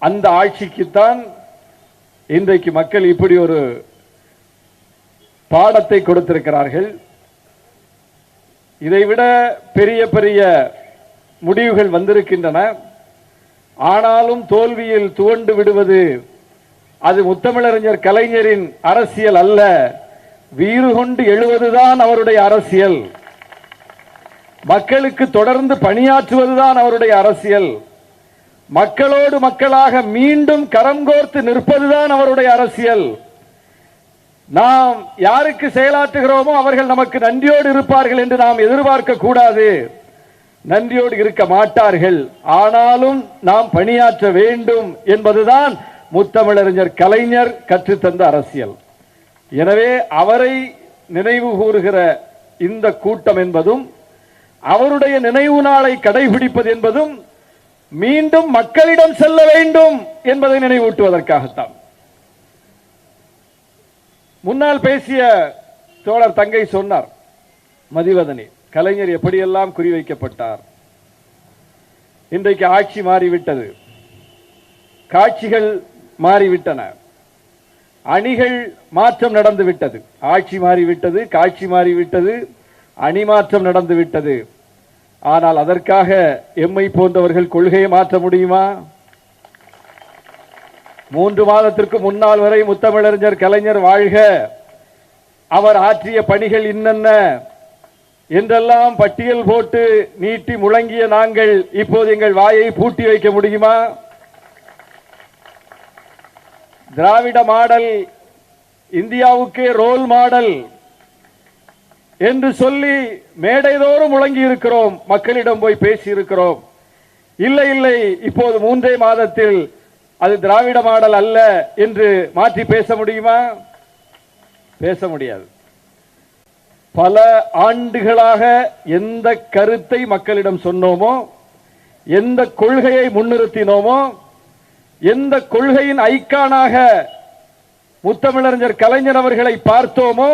அந்த ஆட்சிக்குத்தான் இன்றைக்கு மக்கள் இப்படி ஒரு பாடத்தை கொடுத்திருக்கிறார்கள். இதைவிட பெரிய பெரிய முடிவுகள் வந்திருக்கின்றன. ஆனாலும் தோல்வியில் துவண்டு விடுவது அது முத்தமிழறிஞர் கலைஞரின் அரசியல் அல்ல, வீறு கொண்டு எழுவதுதான் அவருடைய அரசியல். மக்களுக்கு தொடர்ந்து பணியாற்றுவதுதான் அவருடைய அரசியல். மக்களோடு மக்களாக மீண்டும் கரம் கோர்த்து நிற்பதுதான் அவருடைய அரசியல். நாம் யாருக்கு செயலாற்றுகிறோமோ அவர்கள் நமக்கு நன்றியோடு இருப்பார்கள் என்று நாம் எதிர்பார்க்க கூடாது. நன்றியோடு இருக்க மாட்டார்கள். ஆனாலும் நாம் பணியாற்ற வேண்டும் என்பதுதான் முத்தமிழறிஞர் கலைஞர் கற்றுத்தந்த அரசியல். எனவே அவரை நினைவு கூறுகிற இந்த கூட்டம் என்பதும் அவருடைய நினைவு நாளை கடைபிடிப்பது என்பதும் மீண்டும் மக்களிடம் செல்ல வேண்டும் என்பதை நினைவூட்டுவதற்காகத்தான். முன்னால் பேசிய தோழர் தங்கை சொன்னார், மதிவதனி, கலைஞர் எப்படியெல்லாம் குறிவைக்கப்பட்டார். இன்றைக்கு ஆட்சி மாறிவிட்டது, காட்சிகள் மாறிவிட்டன, அணிகள் மாற்றம் நடந்துவிட்டது. ஆட்சி மாறிவிட்டது, காட்சி மாறிவிட்டது, அணி மாற்றம் நடந்துவிட்டது. ஆனால் அதற்காக எம்மை போன்றவர்கள் கொள்கையை மாற்ற முடியுமா? 3 மாதத்திற்கு முன்னால் வரை முத்தமிழறிஞர் கலைஞர் வாழ்க, அவர் ஆற்றிய பணிகள் இன்னென்ன என்றெல்லாம் பட்டியல் போட்டு நீட்டி முழங்கிய நாங்கள் இப்போது எங்கள் வாயை பூட்டி வைக்க முடியுமா? திராவிட மாடல் இந்தியாவுக்கே ரோல் மாடல் என்று சொல்லி மேடைதோறும் முழங்கி இருக்கிறோம், மக்களிடம் போய் பேசி இருக்கிறோம். இல்லை இல்லை, இப்போது 3 மாதத்தில் அது திராவிட மாடல் அல்ல என்று மாற்றி பேச முடியுமா? பேச முடியாது. பல ஆண்டுகளாக எந்த கருத்தை மக்களிடம் சொன்னோமோ, எந்த கொள்கையை முன்னிறுத்தினோமோ, எந்த கொள்கையின் ஐக்கானாக முத்தமிழறிஞர் கலைஞர் அவர்களை பார்த்தோமோ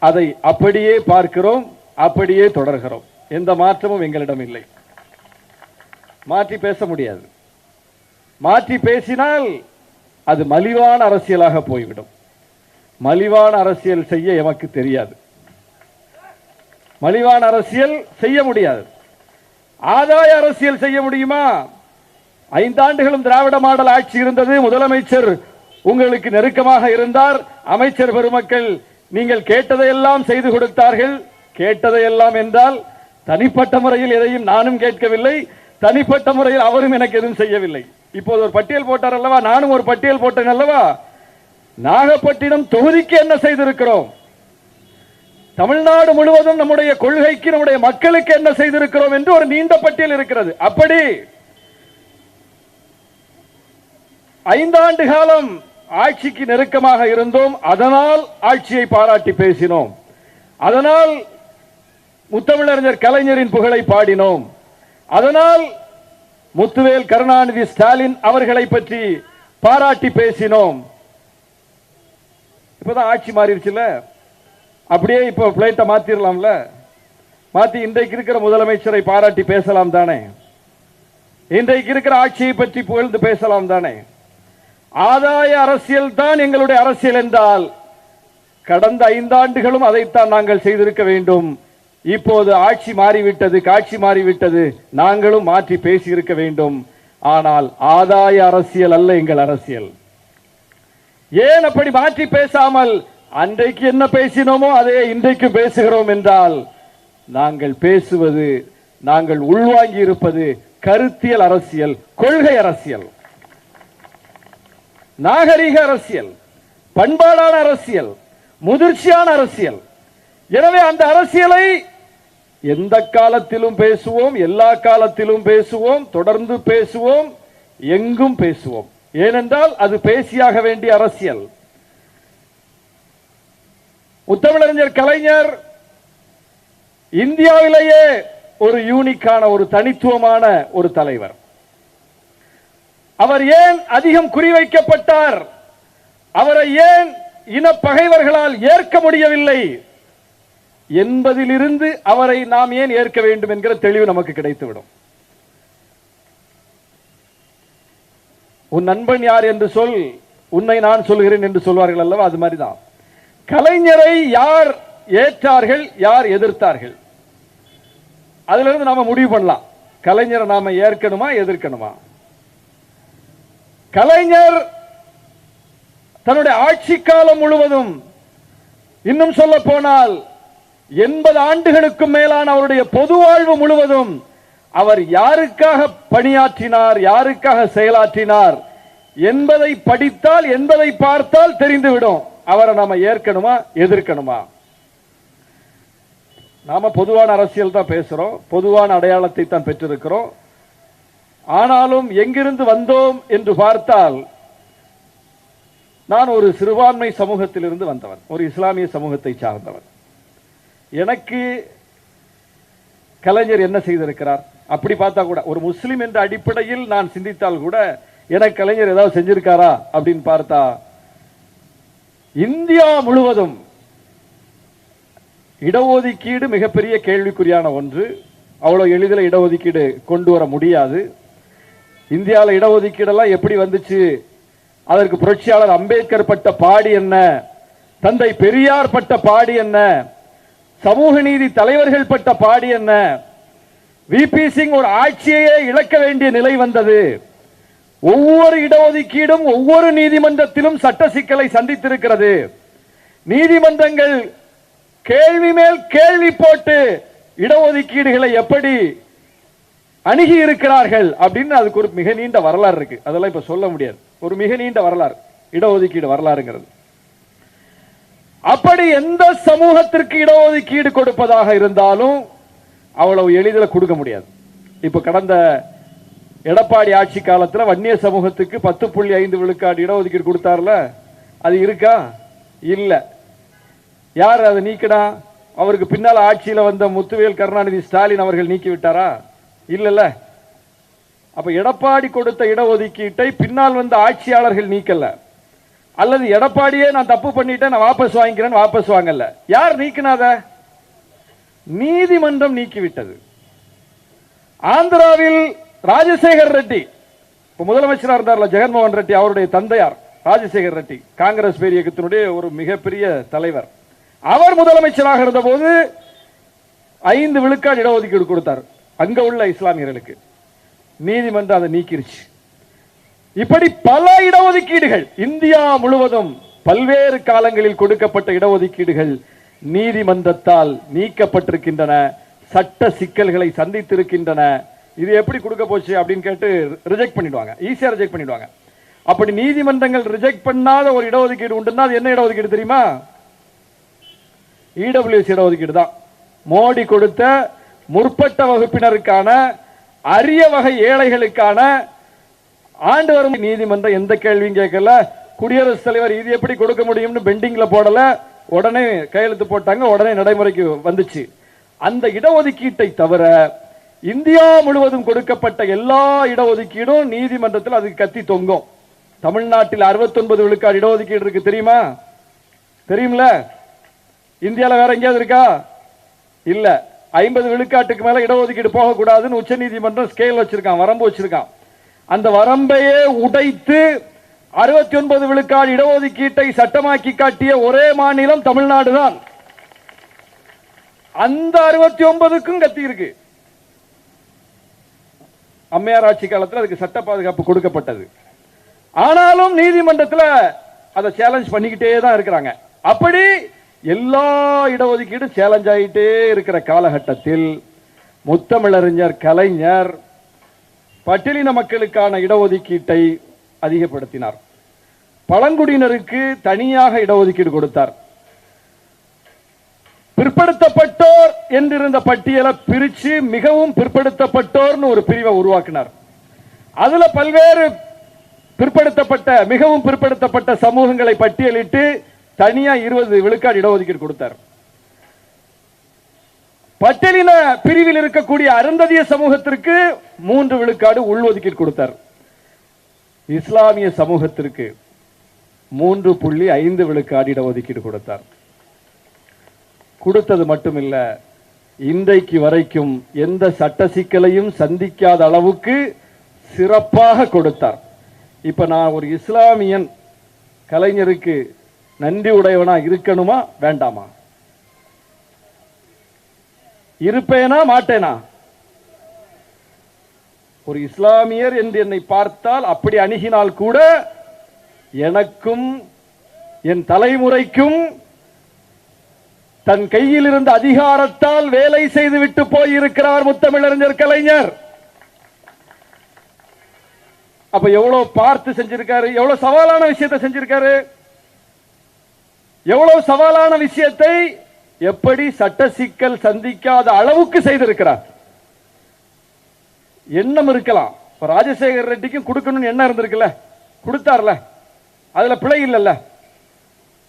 அதை அப்படியே பார்க்கிறோம், அப்படியே தொடர்கிறோம். எந்த மாற்றமும் எங்களிடம் இல்லை. மாற்றி பேச முடியாது. மாற்றி பேசினால் அது மலிவான அரசியலாக போய்விடும். மலிவான அரசியல் செய்ய எமக்கு தெரியாது. மலிவான அரசியல் செய்ய முடியாது. ஆதாய அரசியல் செய்ய முடியுமா? 5 ஆண்டுகளும் திராவிட மாடல் ஆட்சி இருந்தது. முதலமைச்சர் உங்களுக்கு நெருக்கமாக இருந்தார். அமைச்சர் பெருமக்கள் நீங்கள் கேட்டதையெல்லாம் செய்து கொடுத்தார்கள். கேட்டதையெல்லாம் என்றால் தனிப்பட்ட முறையில் எதையும் நானும் கேட்கவில்லை, தனிப்பட்ட முறையில் அவரும் எனக்கு எதுவும் செய்யவில்லை. இப்போது ஒரு பட்டியல் போட்டார் அல்லவா, நானும் ஒரு பட்டியல் போட்டேன் அல்லவா. நாகப்பட்டினம் தொகுதிக்கு என்ன செய்திருக்கிறோம், தமிழ்நாடு முழுவதும் நம்முடைய கொள்கைக்கு நம்முடைய மக்களுக்கு என்ன செய்திருக்கிறோம் என்று ஒரு நீண்ட பட்டியல் இருக்கிறது. அப்படி 5 ஆண்டு காலம் ஆட்சிக்கு நெருக்கமாக இருந்தோம். அதனால் ஆட்சியை பாராட்டி பேசினோம். அதனால் முத்தமிழறிஞர் கலைஞரின் புகழை பாடினோம். அதனால் முத்துவேல் கருணாநிதி ஸ்டாலின் அவர்களை பற்றி பாராட்டி பேசினோம். இப்பதான் ஆட்சி மாறிடுச்சுல, அப்படியே இப்போ பிளேட்டை மாத்திரலாம்ல. மாத்தி இன்றைக்கு இருக்கிற முதலமைச்சரை பாராட்டி பேசலாம் தானே, இன்றைக்கு இருக்கிற ஆட்சியை பற்றி புகழ்ந்து பேசலாம் தானே. ஆதாய அரசியல் தான் எங்களுடைய அரசியல் என்றால் கடந்த 5 ஆண்டுகளும் அதைத்தான் நாங்கள் செய்திருக்க வேண்டும். இப்போது ஆட்சி மாறிவிட்டது, காட்சி மாறிவிட்டது, நாங்களும் மாற்றி பேசி இருக்க வேண்டும். ஆனால் ஆதாய அரசியல் அல்ல எங்கள் அரசியல். ஏன் அப்படி மாற்றி பேசாமல் அன்றைக்கு என்ன பேசினோமோ அதே இன்றைக்கு பேசுகிறோம் என்றால் நாங்கள் பேசுவது, நாங்கள் உள்வாங்கி இருப்பது கருத்தியல் அரசியல், கொள்கை அரசியல், நாகரிக அரசியல், பண்பாடான அரசியல், முதிர்ச்சியான அரசியல். எனவே அந்த அரசியலை எந்த காலத்திலும் பேசுவோம், எல்லா காலத்திலும் பேசுவோம், தொடர்ந்து பேசுவோம், எங்கும் பேசுவோம். ஏனென்றால் அது பேசியாக வேண்டிய அரசியல். முத்தமிழறிஞர் கலைஞர் இந்தியாவிலேயே ஒரு யூனிக்கான, ஒரு தனித்துவமான ஒரு தலைவர். அவர் ஏன் அதிகம் குறிவைக்கப்பட்டார், அவரை ஏன் இன பகைவர்களால் ஏற்க முடியவில்லை என்பதிலிருந்து அவரை நாம் ஏன் ஏற்க வேண்டும் என்கிற தெளிவு நமக்கு கிடைத்துவிடும். உன் நண்பன் யார் என்று சொல், உன்னை நான் சொல்கிறேன் என்று சொல்வார்கள் அல்லவா, அது மாதிரிதான். கலைஞரை யார் ஏற்றார்கள், யார் எதிர்த்தார்கள், அதுல இருந்து நாம முடிவு பண்ணலாம். கலைஞரை நாம ஏற்கணுமா எதிர்க்கணுமா? கலைஞர் தன்னுடைய ஆட்சி காலம் முழுவதும், இன்னும் சொல்ல போனால் 80 ஆண்டுகளுக்கும் மேலான அவருடைய பொது வாழ்வு முழுவதும் அவர் யாருக்காக பணியாற்றினார், யாருக்காக செயலாற்றினார் என்பதை படித்தால், என்பதை பார்த்தால் தெரிந்துவிடும் அவரை நாம ஏற்கணுமா எதிர்க்கணுமா. நாம பொதுவான அரசியல் தான் பேசுறோம், பொதுவான அடையாளத்தை தான் பெற்றிருக்கிறோம். ஆனாலும் எங்கிருந்து வந்தோம் என்று பார்த்தால், நான் ஒரு சிறுபான்மை சமூகத்திலிருந்து வந்தவன், ஒரு இஸ்லாமிய சமூகத்தை சார்ந்தவன். எனக்கு கலைஞர் என்ன செய்திருக்கிறார் அப்படி பார்த்தா கூட, ஒரு முஸ்லிம் என்ற அடிப்படையில் நான் சிந்தித்தால் கூட எனக்கு கலைஞர் ஏதாவது செஞ்சிருக்காரா அப்படின்னு பார்த்தா, இந்தியா முழுவதும் இடஒதுக்கீடு மிகப்பெரிய கேள்விக்குறியான ஒன்று. அவ்வளவு எளிதில் இடஒதுக்கீடு கொண்டு வர முடியாது. இந்தியாவில் இடஒதுக்கீடெல்லாம் எப்படி வந்துச்சு, அதற்கு புரட்சியாளர் அம்பேத்கர் பட்ட பாடி என்ன, தந்தை பெரியார் பட்ட பாடி என்ன, சமூக நீதி தலைவர்கள் பட்ட பாடி என்ன, விபி சிங் ஒரு ஆட்சியையே இழக்க வேண்டிய நிலை வந்தது. ஒவ்வொரு இடஒதுக்கீடும் ஒவ்வொரு நீதிமன்றத்திலும் சட்ட சிக்கலை சந்தித்திருக்கிறது. நீதிமன்றங்கள் கேள்வி மேல் கேள்வி போட்டு இடஒதுக்கீடுகளை எப்படி அணுகி இருக்கிறார்கள் அப்படின்னு அதுக்கு ஒரு மிக நீண்ட வரலாறு இருக்கு. அதெல்லாம் இப்ப சொல்ல முடியாது. ஒரு மிக நீண்ட வரலாறு இடஒதுக்கீடு வரலாறுங்கிறது. அப்படி எந்த சமூகத்திற்கு இடஒதுக்கீடு கொடுப்பதாக இருந்தாலும் அவ்வளவு எளிதில் கொடுக்க முடியாது. இப்ப கடந்த எடப்பாடி ஆட்சி காலத்தில் வன்னிய சமூகத்துக்கு 10.5 விழுக்காடு இடஒதுக்கீடு கொடுத்தார்ல, அது இருக்கா? இல்ல. யார் அதை நீக்கினா? அவருக்கு பின்னால் ஆட்சியில் வந்த முத்துவேல் கருணாநிதி ஸ்டாலின் அவர்கள் நீக்கி விட்டாரா? இல்லல்ல. அப்ப எடப்பாடி கொடுத்த இடஒதுக்கீட்டை பின்னால் வந்த ஆட்சியாளர்கள் நீக்கல, அல்லது எடப்பாடியே நான் தப்பு பண்ணிட்டேன் நான் வாபஸ் வாங்கிக்கிறேன் வாபஸ் வாங்கல. யார் நீக்கினாத? நீதிமன்றம் நீக்கிவிட்டது. ஆந்திராவில் ராஜசேகர் ரெட்டி முதலமைச்சராக இருந்தார்ல, ஜெகன்மோகன் ரெட்டி அவருடைய தந்தையார் ராஜசேகர் ரெட்டி காங்கிரஸ் பேர் இயக்கத்தினுடைய ஒரு மிகப்பெரிய தலைவர். அவர் முதலமைச்சராக இருந்த போது 5 விழுக்காடு இடஒதுக்கீடு கொடுத்தார் அங்க உள்ள இஸ்லாமியர்களுக்கு. நீதிமன்றம் அதை நீக்கிருச்சு. இப்படி பல இடஒதுக்கீடுகள் இந்தியா முழுவதும் பல்வேறு காலங்களில் கொடுக்கப்பட்ட இடஒதுக்கீடுகள் நீதிமன்றத்தால் நீக்கப்பட்டிருக்கின்றன, சட்ட சிக்கல்களை சந்தித்திருக்கின்றன. இது எப்படி கொடுக்க போச்சு அப்படின்னு கேட்டு ரிஜெக்ட் பண்ணிடுவாங்க, ஈஸியா ரிஜெக்ட் பண்ணிடுவாங்க. அப்படி நீதிமன்றங்கள் ரிஜெக்ட் பண்ணாத ஒரு இடஒதுக்கீடு உண்டுன்னா அது என்ன இடஒதுக்கீடு தெரியுமா? இடபிள்யூஎஸ் இடஒதுக்கீடு தான். மோடி கொடுத்த முற்பட்ட வகுப்பினருக்கான, அரிய வகை ஏழைகளுக்கான ஆண்டு வரும். நீதிமன்றம் எந்த கேள்வியும் கேட்கல. குடியரசுத் தலைவர் இது எப்படி கொடுக்க முடியும்னு பெண்டிங்ல போடல, உடனே கையெழுத்து போட்டாங்க, உடனே நடைமுறைக்கு வந்துச்சு. அந்த இடஒதுக்கீட்டை தவிர இந்தியா முழுவதும் கொடுக்கப்பட்ட எல்லா இடஒதுக்கீடும் நீதிமன்றத்தில் அதுக்கு கத்தி தொங்கும். தமிழ்நாட்டில் 69 விழுக்காடு இடஒதுக்கீடு இருக்கு, தெரியுமா? தெரியும்ல? இந்தியாவில் வேற எங்கேயாவது இருக்கா? இல்ல. 50 விழுக்காட்டுக்கு மேல இடஒதுக்கீடு போகக்கூடாதுன்னு உச்ச நீதிமன்றம் ஸ்கேல் வச்சிருக்கான், வரம்பு வச்சிருக்கான். அந்த வரம்பையே உடைத்து 69 விழுக்காடு இடஒதுக்கீட்டை சட்டமாக்கி காட்டிய ஒரே மாநிலம் தமிழ்நாடு தான். அந்த 69க்கும் கத்தி இருக்கு. அம்மையார் ஆட்சி காலத்தில் அதுக்கு சட்ட பாதுகாப்பு கொடுக்கப்பட்டது. ஆனாலும் நீதிமன்றத்தில் அதை சேலஞ்ச் பண்ணிக்கிட்டே தான் இருக்கிறாங்க. அப்படி எல்லா இடஒதுக்கீடும் சேலஞ்ச் ஆகிட்டே இருக்கிற காலகட்டத்தில் முத்தமிழறிஞர் கலைஞர் பட்டியலின மக்களுக்கான இடஒதுக்கீட்டை அதிகப்படுத்தினார். பழங்குடியினருக்கு தனியாக இடஒதுக்கீடு கொடுத்தார். பிற்படுத்தப்பட்டோர் என்றிருந்த பட்டியலை பிரிச்சு மிகவும் பிற்படுத்தப்பட்டோர்னு ஒரு பிரிவை உருவாக்கினார். அதுல பல்வேறு பிற்படுத்தப்பட்ட, மிகவும் பிற்படுத்தப்பட்ட சமூகங்களை பட்டியலிட்டு தனியா 20 விழுக்காடு இடஒதுக்கீடு கொடுத்தார். பட்டியலின பிரிவில் இருக்கக்கூடிய அருந்ததிய சமூகத்திற்கு 3 விழுக்காடு உள்ஒதுக்கீடு கொடுத்தார். இஸ்லாமிய சமூகத்திற்கு 3.5 விழுக்காடு இடஒதுக்கீடு கொடுத்தார். கொடுத்தது மட்டுமில்ல, இன்றைக்கு வரைக்கும் எந்த சட்ட சிக்கலையும் சந்திக்காத அளவுக்கு சிறப்பாக கொடுத்தார். இப்ப நான் ஒரு இஸ்லாமியன் கலைஞருக்கு நன்றி உடையவனா இருக்கணுமா வேண்டாமா? இருப்பேனா மாட்டேனா? ஒரு இஸ்லாமியர் என்று என்னை பார்த்தால், அப்படி அணுகினால் கூட எனக்கும் என் தலைமுறைக்கும் தன் கையில் இருந்த அதிகாரத்தால் வேலை செய்துவிட்டு போயிருக்கிறார் முத்தமிழறிஞர் கலைஞர். அப்ப எவ்வளவு பார்த்து செஞ்சிருக்காரு, எவ்வளவு சவாலான விஷயத்தை செஞ்சிருக்காரு. எவ்வளவு சவாலான விஷயத்தை எப்படி சட்ட சிக்கல் சந்திக்காத அளவுக்கு செய்திருக்கிறார். எண்ணம் இருக்கலாம், ராஜசேகர் ரெட்டிக்கும் கொடுக்கணும்னு எண்ணம் இருந்திருக்குல்ல, கொடுத்தார்ல, அதுல பிழை இல்லல்ல.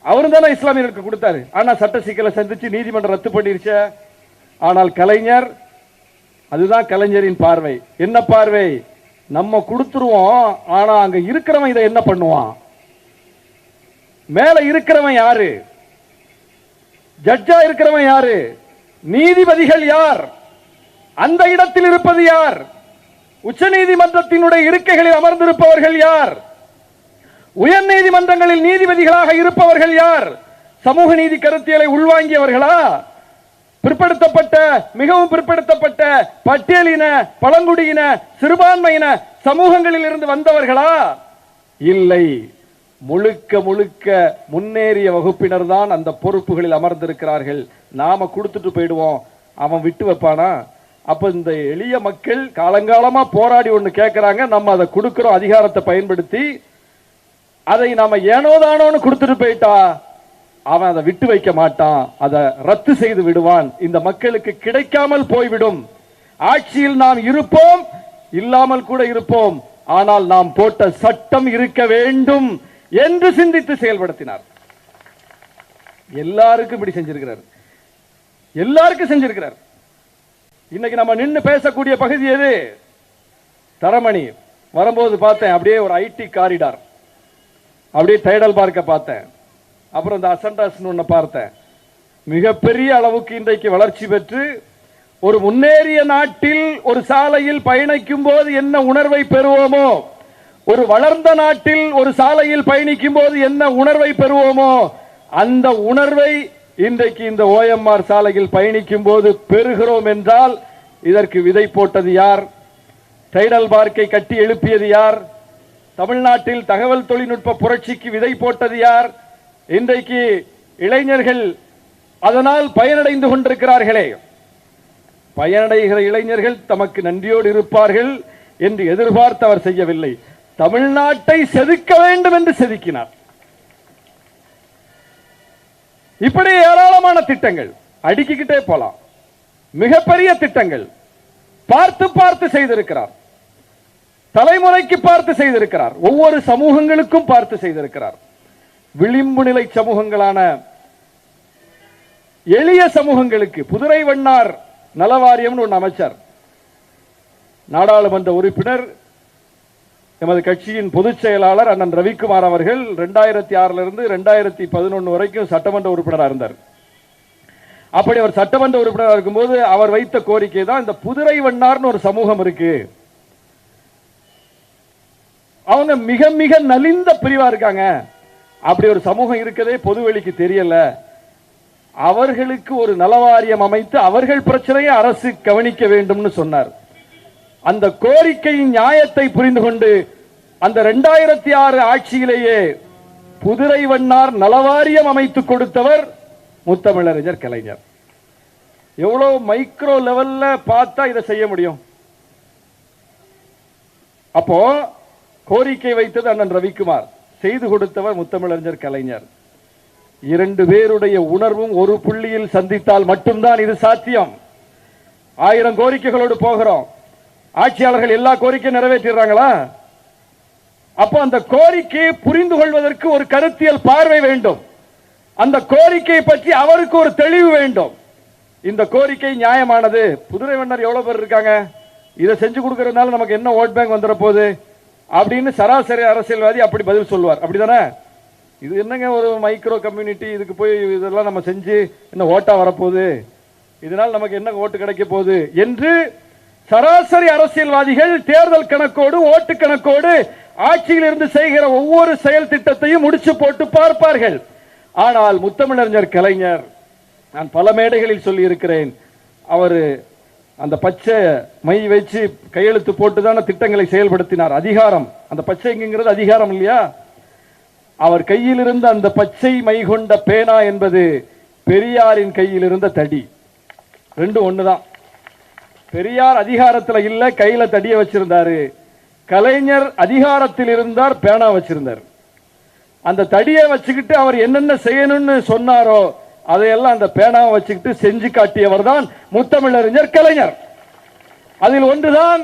அவரும் தானே இஸ்லாமியர்களுக்கு கொடுத்தாரு. ஆனா சட்ட சிக்கலை சந்திச்சு நீதிமன்றம் ரத்து பண்ணிருச்ச. ஆனால் கலைஞர், அதுதான் கலைஞரின் பார்வை. என்ன பார்வை? நம்ம கொடுத்துருவோம், ஆனா அங்க இருக்கிறவன் இதை என்ன பண்ணுவான்? மேல இருக்கிறவன் யாரு? ஜட்ஜா இருக்கிறவன் யாரு? நீதிபதிகள் யார்? அந்த இடத்தில் இருப்பது யார்? உச்ச நீதிமன்றத்தினுடைய இருக்கைகளில் அமர்ந்திருப்பவர்கள் யார்? உயர் நீதிமன்றங்களில் நீதிபதிகளாக இருப்பவர்கள் யார்? சமூக நீதி கருத்தியலை உள்வாங்கியவர்களா? பிற்படுத்தப்பட்ட, மிகவும் பிற்படுத்தப்பட்ட பட்டியலின, பழங்குடியின, சிறுபான்மையின சமூகங்களில் இருந்து வந்தவர்களா? இல்லை. முழுக்க முழுக்க முன்னேறிய வகுப்பினர் தான் அந்த பொறுப்புகளில் அமர்ந்திருக்கிறார்கள். நாம கொடுத்துட்டு போயிடுவோம், அவன் விட்டு வைப்பானா? அப்ப இந்த எளிய மக்கள் காலங்காலமா போராடி ஒண்ணு கேட்கிறாங்க, நம்ம அதை கொடுக்கிறோம் அதிகாரத்தை பயன்படுத்தி. அதை நாம ஏனோதானோன்னு கொடுத்துட்டு போயிட்டா அவன் அதை விட்டு வைக்க மாட்டான், அதை ரத்து செய்து விடுவான். இந்த மக்களுக்கு கிடைக்காமல் போய்விடும். ஆட்சியில் நாம் இருப்போம், இல்லாமல் கூட இருப்போம், ஆனால் நாம் போட்ட சட்டம் இருக்க வேண்டும் என்று சிந்தித்து செயல்படுத்தினார். எல்லாருக்கும் இப்படி செஞ்சிருக்கிறார், எல்லாருக்கும் செஞ்சிருக்கிறார். இன்னைக்கு நம்ம நின்று பேசக்கூடிய பகுதி எது? தரமணி. வரும்போது பார்த்தேன், அப்படியே ஒரு ஐடி காரிடார், அப்படியே டைடல் பார்க்க பார்த்தேன், அப்புறம் இந்த அசண்டாஸ் ஒண்ணு பார்த்தேன். மிகப்பெரிய அளவுக்கு இன்றைக்கு வளர்ச்சி பெற்று ஒரு முன்னேறிய நாட்டில் ஒரு சாலையில் பயணிக்கும் போது என்ன உணர்வை பெறுவோமோ, ஒரு வளர்ந்த நாட்டில் ஒரு சாலையில் பயணிக்கும் போது என்ன உணர்வை பெறுவோமோ, அந்த உணர்வை இன்றைக்கு இந்த ஓஎம்ஆர் சாலையில் பயணிக்கும் போது பெறுகிறோம் என்றால் இதற்கு விதை போட்டது யார்? டைடல் பார்க்கை கட்டி எழுப்பியது யார்? தமிழ்நாட்டில் தகவல் தொழில்நுட்ப புரட்சிக்கு விதை போட்டது யார்? இன்றைக்கு இளைஞர்கள் அதனால் பயனடைந்து கொண்டிருக்கிறார்களே. பயனடைகிற இளைஞர்கள் தமக்கு நன்றியோடு இருப்பார்கள் என்று எதிர்பார்த்து அவர் செய்யவில்லை. தமிழ்நாட்டை செதுக்க வேண்டும் என்று செதுக்கினார். இப்படி ஏராளமான திட்டங்கள் அடுக்கிக்கிட்டே போலாம். மிகப்பெரிய திட்டங்கள் பார்த்து பார்த்து செய்திருக்கிறார். தலைமுறைக்கு பார்த்து செய்திருக்கிறார். ஒவ்வொரு சமூகங்களுக்கும் பார்த்து செய்திருக்கிறார். விளிம்பு நிலை சமூகங்களான எளிய சமூகங்களுக்கு புதுரை வண்ணார் நலவாரியம் ஒன்று அமைச்சர், நாடாளுமன்ற உறுப்பினர், எமது கட்சியின் பொதுச் செயலாளர் அண்ணன் ரவிக்குமார் அவர்கள் 2006 இருந்து 2011 வரைக்கும் சட்டமன்ற உறுப்பினராக இருந்தார். அப்படி அவர் சட்டமன்ற உறுப்பினராக இருக்கும்போது அவர் வைத்த கோரிக்கை தான், இந்த புதுரை வண்ணார்னு ஒரு சமூகம் இருக்கு, அவங்க மிக மிக நலிந்த பிரிவா இருக்காங்க, அப்படி ஒரு சமூகம் இருக்கதே பொதுவெளிக்கு தெரியல, அவர்களுக்கு ஒரு நலவாரியம் அமைத்து அவர்கள் பிரச்சனையை அரசு கவனிக்க வேண்டும் சொன்னார். அந்த கோரிக்கையின் நியாயத்தை புரிந்து கொண்டு அந்த 2006 ஆட்சியிலேயே புதுரை வண்ணார் நலவாரியம் அமைத்து கொடுத்தவர் முத்தமிழறிஞர் கலைஞர். எவ்வளவு மைக்ரோ லெவல்ல பார்த்தா இதை செய்ய முடியும். அப்போ கோரிக்கை வைத்தது அண்ணன் ரவிக்குமார், செய்து கொடுத்தவர் முத்தமிழறிஞர் கலைஞர். இரண்டு பேருடைய உணர்வும் ஒரு புள்ளியில் சந்தித்தால் மட்டும்தான் இது சாத்தியம். 1000 கோரிக்கைகளோடு போகிறோம், ஆட்சியாளர்கள் எல்லா கோரிக்கையும் நிறைவேற்றிடுறாங்களா? அப்போ அந்த கோரிக்கையை புரிந்து கொள்வதற்கு ஒரு கருத்தியல் பார்வை வேண்டும். அந்த கோரிக்கையை பற்றி அவருக்கு ஒரு தெளிவு வேண்டும். இந்த கோரிக்கை நியாயமானது. புதுரை வண்ணர் எவ்வளவு பேர் இருக்காங்க, இதை செஞ்சு கொடுக்கறதுனால நமக்கு என்ன ஓட் பேங்க் வந்துட போகுது அப்படின்னு சராசரி அரசியல்வாதி அப்படி பதில் சொல்வார். அப்படிதானே? இது என்னங்க ஒரு மைக்ரோ கம்யூனிட்டி, இதுக்கு போய் இதெல்லாம் நம்ம செஞ்சு என்ன ஓட்டா வரப்போகுது, இதனால் நமக்கு என்ன ஓட்டு கிடைக்க போகுது என்று சராசரி அரசியல்வாதிகள் தேர்தல் கணக்கோடு ஓட்டு கணக்கோடு ஆட்சியில் இருந்து செய்கிற ஒவ்வொரு செயல் திட்டத்தையும் முடிச்சு போட்டு பார்ப்பார்கள். ஆனால் முத்தமிழறிஞர் கலைஞர், நான் பல மேடைகளில் சொல்லி இருக்கிறேன், அவர் அந்த பச்சை மை வச்சு கையெழுத்து போட்டுதான திட்டங்களை செயல்படுத்தினார். அதிகாரம், அந்த பச்சைங்கிறது அதிகாரம் இல்லையா? அவர் கையில் இருந்த அந்த பச்சை மை கொண்ட பேனா என்பது பெரியாரின் கையில் இருந்த தடி. ரெண்டும் ஒண்ணுதான். பெரியார் அதிகாரத்தில் இல்ல, கையில தடிய வச்சிருந்தாரு. கலைஞர் அதிகாரத்தில் இருந்தார், பேனா வச்சிருந்தார். அந்த தடியை வச்சுக்கிட்டு அவர் என்னென்ன செய்யணும்னு சொன்னாரோ அதையெல்லாம் அந்த பேனாவை வச்சுக்கிட்டு செஞ்சு காட்டியவர் தான் முத்தமிழறிஞர் கலைஞர். அதில் ஒன்றுதான்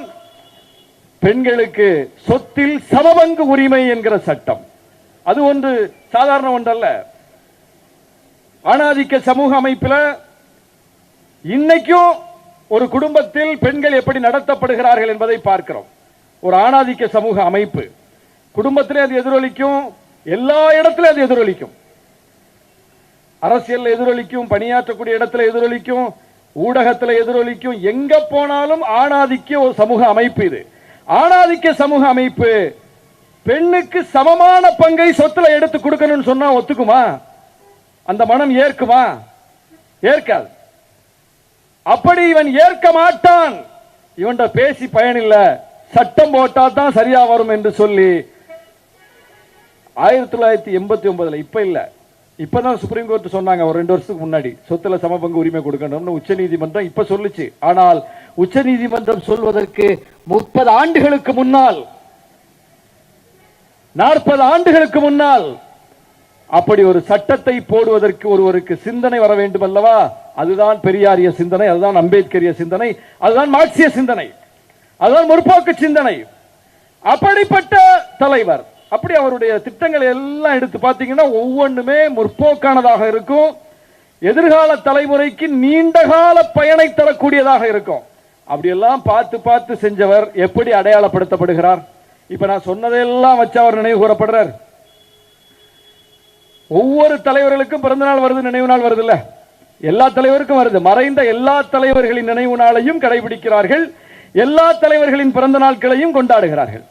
பெண்களுக்கு சொத்தில் சமபங்கு உரிமை என்கிற சட்டம். அது ஒன்று சாதாரண ஒன்றல்ல. ஆணாதிக்க சமூக அமைப்பில் இன்னைக்கும் ஒரு குடும்பத்தில் பெண்கள் எப்படி நடத்தப்படுகிறார்கள் என்பதை பார்க்கிறோம். ஒரு ஆணாதிக்க சமூக அமைப்பு குடும்பத்திலே அது எதிரொலிக்கும், எல்லா இடத்திலும் அது எதிரொலிக்கும். அரசியல் எதிரொலிக்கும், பணியாற்றக்கூடிய இடத்துல எதிரொலிக்கும், ஊடகத்தில் எதிரொலிக்கும். எங்க போனாலும் ஆணாதிக்க ஒரு சமூக அமைப்பு இது. ஆணாதிக்க சமூக அமைப்பு பெண்ணுக்கு சமமான பங்கை சொத்துல எடுத்து கொடுக்கணும்னு சொன்னா ஒத்துக்குமா? அந்த மனம் ஏற்குமா? ஏற்காது. அப்படி இவன் ஏற்க மாட்டான். இவன் பேசி பயனில்ல, சட்டம் போட்டா தான் சரியா வரும் என்று சொல்லி 1989 இப்ப இல்ல, இப்பதான் சுப்ரீம் கோர்ட் சொன்னாங்க ஒரு 2 வருஷத்துக்கு முன்னாடி சொத்துல சமபங்கு உரிமை கொடுக்கணும்னு உச்ச நீதிமன்றம் இப்ப சொல்லுச்சு. ஆனால் உச்ச நீதிமன்றம் சொல்வதற்கு 30 ஆண்டுகளுக்கு முன்னால், 40 ஆண்டுகளுக்கு முன்னால் அப்படி ஒரு சட்டத்தை போடுவதற்கு ஒருவருக்கு சிந்தனை வர வேண்டும் அல்லவா? அதுதான் பெரியாரிய சிந்தனை, அதுதான் அம்பேத்கரிய சிந்தனை, அதுதான் மார்க்சிய சிந்தனை, அதுதான் முற்போக்கு சிந்தனை. அப்படிப்பட்ட தலைவர், அப்படி அவருடைய திட்டங்களை எல்லாம் எடுத்து பார்த்தீங்கன்னா ஒவ்வொன்றுமே முற்போக்கானதாக இருக்கும். எதிர்கால தலைமுறைக்கு நீண்ட கால பயனை தரக்கூடியதாக இருக்கும். அப்படியெல்லாம் பார்த்து பார்த்து செஞ்சவர் எப்படி அடையாளப்படுத்தப்படுகிறார்? இப்ப நான் சொன்னதெல்லாம் வச்சு அவர் நினைவு கூறப்படுறார். ஒவ்வொரு தலைவர்களுக்கும் பிறந்த நாள் வருது, நினைவு நாள் வருது இல்ல? எல்லா தலைவருக்கும் வருது. மறைந்த எல்லா தலைவர்களின் நினைவு நாளையும் கடைபிடிக்கிறார்கள், எல்லா தலைவர்களின் பிறந்த நாட்களையும் கொண்டாடுகிறார்கள்.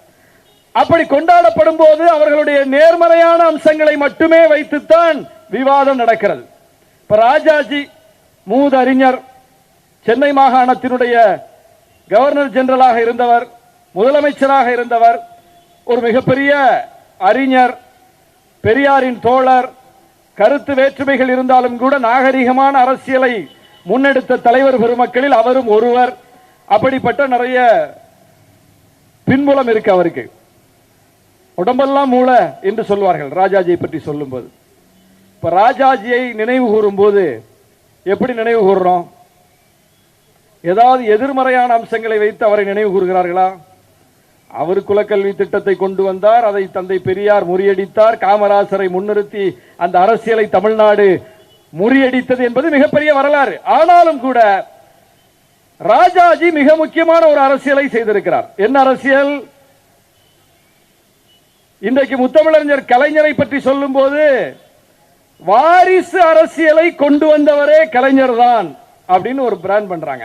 அப்படி கொண்டாடப்படும் போது அவர்களுடைய நேர்மறையான அம்சங்களை மட்டுமே வைத்துத்தான் விவாதம் நடக்கிறது. இப்ப ராஜாஜி மூதறிஞர், சென்னை மாகாணத்தினுடைய கவர்னர் ஜெனரலாக இருந்தவர், முதலமைச்சராக இருந்தவர், ஒரு மிகப்பெரிய அறிஞர், பெரியாரின் தோழர். கருத்து வேற்றுமைகள் இருந்தாலும் கூட நாகரிகமான அரசியலை முன்னெடுத்த தலைவர் பெருமக்களில் அவரும் ஒருவர். அப்படிப்பட்ட நிறைய பின்புலம் இருக்கு அவருக்கு. உடம்பெல்லாம் மூளை என்று சொல்வார்கள் ராஜாஜியை பற்றி சொல்லும்போது. இப்ப ராஜாஜியை நினைவு கூறும் போது எப்படி நினைவு கூறுறோம்? ஏதாவது எதிர்மறையான அம்சங்களை வைத்து அவரை நினைவு கூறுகிறார்களா? அவர் குலக்கல்வி திட்டத்தை கொண்டு வந்தார், அதை தந்தை பெரியார் முறியடித்தார், காமராசரை முன்னிறுத்தி அந்த அரசியலை தமிழ்நாடு முறியடித்தது என்பது மிகப்பெரிய வரலாறு. ஆனாலும் கூட ராஜாஜி மிக முக்கியமான ஒரு அரசியலை செய்திருக்கிறார். என்ன அரசியல்? இன்றைக்கு முத்தமிழறிஞர் கலைஞரை பற்றி சொல்லும் போது வாரிசு அரசியலை கொண்டு வந்தவரே கலைஞர் தான் அப்படின்னு ஒரு பிராண்ட் பண்றாங்க.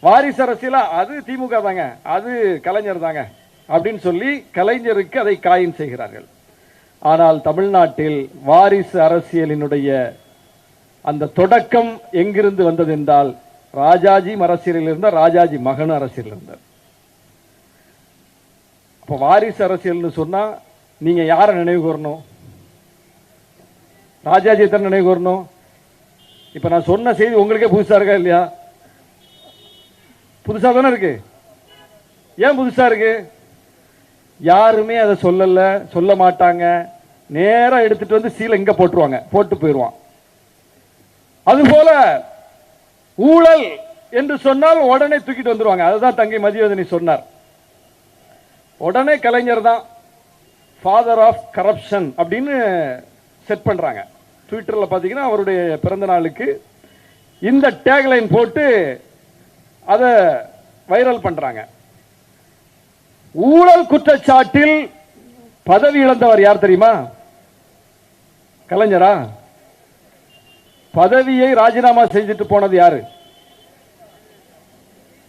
வாரிசு அரசியலா? அது திமுக தாங்க, அது கலைஞர் தாங்க அப்படின்னு சொல்லி கலைஞருக்கு அதை காயின் செய்கிறார்கள். ஆனால் தமிழ்நாட்டில் வாரிசு அரசியலினுடைய அந்த தொடக்கம் எங்கிருந்து வந்தது என்றால் ராஜாஜி அரசியலில் இருந்தார், ராஜாஜி மகன் அரசியல் இருந்தார். அப்ப வாரிசு அரசியல்னு சொன்னா நீங்க யாரை நினைவு கூறணும்? ராஜாஜி தான் நினைவு கூறணும். இப்ப நான் சொன்ன செய்தி உங்களுக்கே புதுசா இருக்கா இல்லையா? புதுசா தானே இருக்கு. ஏன் புதுசா இருக்கு? யாருமே அதை சொல்லல, சொல்ல மாட்டாங்க. நேரா எடுத்துட்டு வந்து சீலை இங்க போட்டுருவாங்க, போட்டு போயிடுவான். அதுபோல ஊழல் என்று சொன்னால் உடனே தூக்கிட்டு வந்துருவாங்க. அதுதான் தங்கை மதிவதனி சொன்னார். உடனே கலைஞர் தான் ஃபாதர் ஆஃப் கரப்ஷன் அப்படின்னு செட் பண்றாங்க. ட்விட்டர்ல பாத்தீங்கன்னா அவருடைய பிறந்த நாளுக்கு இந்த டேக்லைன் போட்டு அதை வைரல் பண்றாங்க. ஊழல் குற்றச்சாட்டில் பதவி இழந்தவர் யார் தெரியுமா? கலைஞரா? பதவியை ராஜினாமா செஞ்சுட்டு போனது யாரு?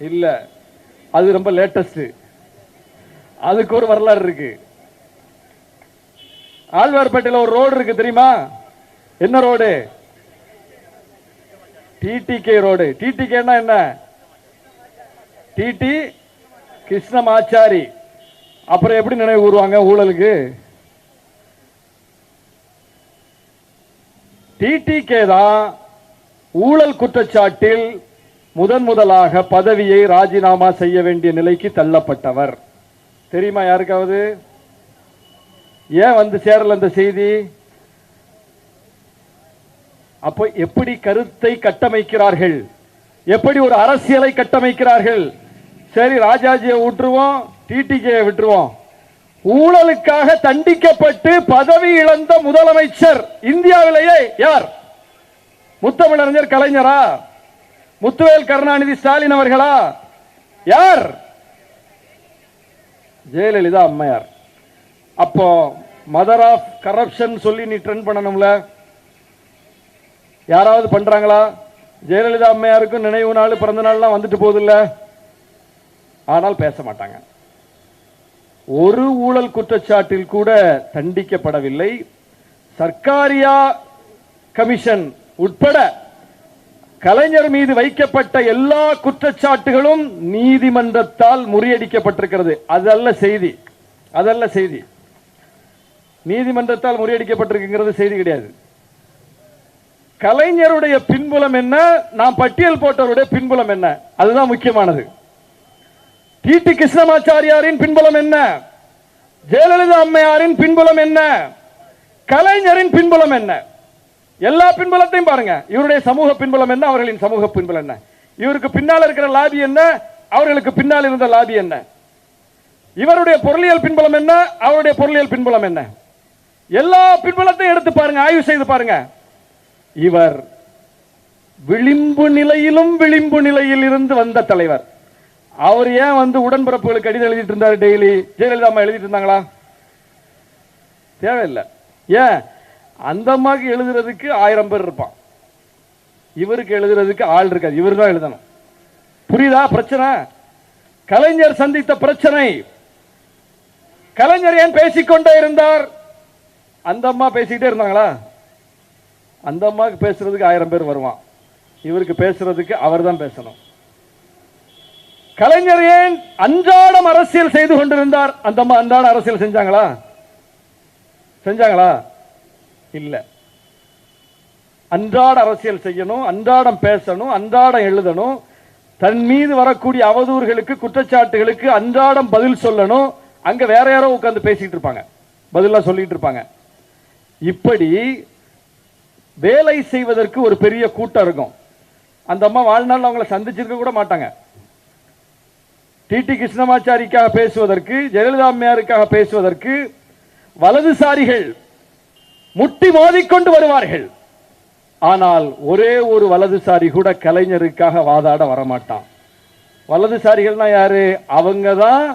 இல்ல, அது ரொம்ப லேட்டஸ்ட். அதுக்கு ஒரு வரலாறு இருக்கு. ஆழ்வார்பேட்டையில் ஒரு ரோடு இருக்கு தெரியுமா? என்ன ரோடு? TTK road. டிடிகேன்னா என்ன? டிடி கிருஷ்ணமாச்சாரி. அப்புறம் எப்படி நினைவு கூறுவாங்க ஊழலுக்கு? டிடிகே தான் ஊழல் குற்றச்சாட்டில் முதலாக பதவியை ராஜினாமா செய்ய வேண்டிய நிலைக்கு தள்ளப்பட்டவர். தெரியுமா யாருக்காவது? ஏன் வந்து சேரல அந்த செய்தி? அப்போ எப்படி கருத்தை கட்டமைக்கிறார்கள், எப்படி ஒரு அரசியலை கட்டமைக்கிறார்கள். சரி, ராஜாஜியை விட்டுருவோம், டிடிகே விட்டுருவோம். ஊழலுக்காக தண்டிக்கப்பட்டு பதவி இழந்த முதலமைச்சர் இந்தியாவிலேயே யார்? முத்தமிழறிஞர் கலைஞரா? முத்துவேல் கருணாநிதி ஸ்டாலின் அவர்களா? யார்? ஜெயலலிதா அம்மையார். அப்போ மதர் ஆஃப் கரப்ஷன் சொல்லி நீ ட்ரெண்ட் பண்ணணும்ல. யாராவது பண்றாங்களா? ஜெயலலிதா அம்மையாருக்கும் நினைவு நாள் பிறந்த நாள்லாம் வந்துட்டு போதில்ல. ஆனால் பேச மாட்டாங்க. ஒரு ஊழல் குற்றச்சாட்டில் கூட தண்டிக்கப்படவில்லை. சர்க்காரியா கமிஷன் உட்பட கலைஞர் மீது வைக்கப்பட்ட எல்லா குற்றச்சாட்டுகளும் நீதிமன்றத்தால் முறியடிக்கப்பட்டிருக்கிறது. அதல்ல செய்தி, அதல்ல செய்தி. நீதிமன்றத்தால் முறியடிக்கப்பட்டிருக்கிறது செய்தி கிடையாது. கலைஞருடைய பின்புலம் என்ன, நாம் பட்டியல் போட்டவருடைய பின்புலம் என்ன, அதுதான் முக்கியமானது. டிடி கிருஷ்ணமாச்சாரியாரின் பின்புலம் என்ன, ஜெயலலிதா அம்மையாரின் பின்புலம் என்ன, கலைஞரின் பின்புலம் என்ன, எல்லா பின்புலத்தையும் பாருங்க. இவருடைய சமூக பின்புலம் என்ன, அவர்களின் சமூக பின்புலம் என்ன, இவருக்கு பின்னால் இருக்கிற லாபி என்ன, அவர்களுக்கு பின்னால் இருந்த லாபி என்ன, இவருடைய பொருளியல் பின்புலம் என்ன, அவருடைய பொருளியல் பின்புலம் என்ன, எல்லா பின்புலத்தையும் எடுத்து பாருங்க, ஆய்வு செய்து பாருங்க. இவர் விளிம்பு நிலையிலும் விளிம்பு நிலையில் இருந்து வந்த தலைவர். அவர் ஏன் வந்து உடன்பிறப்புகளுக்கு கடிதம் எழுதிட்டு இருந்தார் டெய்லி? ஜெயலலிதா அம்மா எழுதிட்டு இருந்தாங்களா? தேவையில்லை. ஏன்? அந்த அம்மாக்கு எழுதுறதுக்கு 1000 பேர் இருப்பான், இவருக்கு எழுதுறதுக்கு ஆள் இருக்காது. இவர் தான் எழுதணும். புரியுதா பிரச்சனை? கலைஞர் சந்தித்த பிரச்சனை. கலைஞர் ஏன் பேசிக்கொண்டே இருந்தார்? அந்த அம்மா பேசிக்கிட்டே இருந்தாங்களா? அந்த அம்மாவுக்கு பேசுறதுக்கு 1000 பேர் வருவான், இவருக்கு பேசுறதுக்கு அவர் தான் பேசணும். கலைஞர் ஏன் அன்றாடம் அரசியல் செய்து கொண்டிருந்தார்? அந்த அம்மா அன்றாட அரசியல் செஞ்சாங்களா? செஞ்சாங்களா? இல்ல. அன்றாட அரசியல் செய்யணும், அன்றாடம் பேசணும், அன்றாடம் எழுதணும், தன் மீது வரக்கூடிய அவதூறுகளுக்கு குற்றச்சாட்டுகளுக்கு அன்றாடம் பதில் சொல்லணும். அங்க வேற யாரோ உட்கார்ந்து பேசிட்டு இருப்பாங்க, பதிலா சொல்லிட்டு இருப்பாங்க. இப்படி வேலை செய்வதற்கு ஒரு பெரிய கூட்டம் இருக்கும். அந்த அம்மா வாழ்நாள் அவங்களை சந்திச்சிருக்க கூட மாட்டாங்க. டிடி கிருஷ்ணமாச்சாரிக்காக பேசுவதற்கு, ஜெயலலிதா அம்மையாருக்காக பேசுவதற்கு வலதுசாரிகள் முட்டி மோதிக்கொண்டு வருவார்கள். ஆனால் ஒரே ஒரு வலதுசாரி கூட கலைஞருக்காக வாதாட வரமாட்டான். வலதுசாரிகள்னா யாரு? அவங்க தான்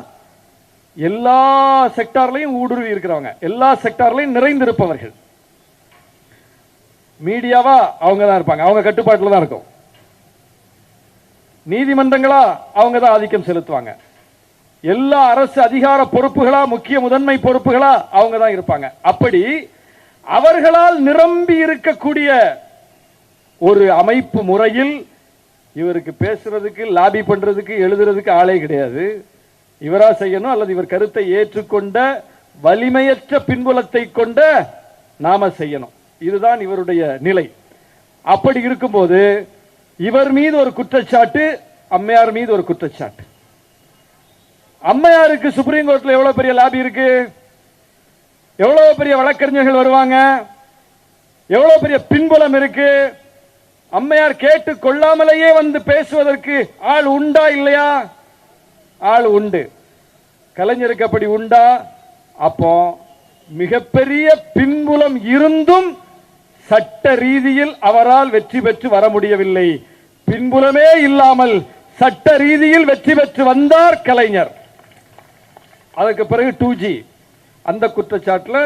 எல்லா செக்டார்லையும் ஊடுருவி இருக்கிறவங்க, எல்லா செக்டார்லையும் நிறைந்திருப்பவர்கள். மீடியாவா அவங்க தான் இருப்பாங்க, அவங்க கட்டுப்பாட்டில் தான் இருக்கும். நீதிமன்றங்களா அவங்க தான் ஆதிக்கம் செலுத்துவாங்க. எல்லா அரசு அதிகார பொறுப்புகளா, முக்கிய முதன்மை பொறுப்புகளா அவங்க தான் இருப்பாங்க. அப்படி அவர்களால் நிரம்பி இருக்கக்கூடிய ஒரு அமைப்பு முறையில் இவருக்கு பேசுறதுக்கு, லாபி பண்றதுக்கு, எழுதுறதுக்கு ஆளே கிடையாது. இவரா செய்யணும், அல்லது இவர் கருத்தை ஏற்றுக்கொண்ட வலிமையற்ற பின்புலத்தை கொண்ட நாம செய்யணும். இதுதான் இவருடைய நிலை. அப்படி இருக்கும்போது இவர் மீது ஒரு குற்றச்சாட்டு, அம்மையார் மீது ஒரு குற்றச்சாட்டு. அம்மையாருக்கு சுப்ரீம் கோர்ட்ல எவ்வளவு பெரிய லாபி இருக்கு, எவ்வளவு பெரிய வழக்கறிஞர்கள் வருவாங்க, எவ்வளவு பெரிய பின்புலம் இருக்கு. அம்மையார் கேட்டு கொள்ளாமலேயே வந்து பேசுவதற்கு ஆள் உண்டா இல்லையா? ஆள் உண்டு. கலைஞருக்கு அப்படி உண்டா? அப்போ மிகப்பெரிய பின்புலம் இருந்தும் சட்ட ரீதியில் அவரால் வெற்றி பெற்று வர முடியவில்லை. பின்புலமே இல்லாமல் சட்ட ரீதியில் வெற்றி பெற்று வந்தார் கலைஞர். அதற்கு பிறகு 2G அந்த குற்றச்சாட்டில்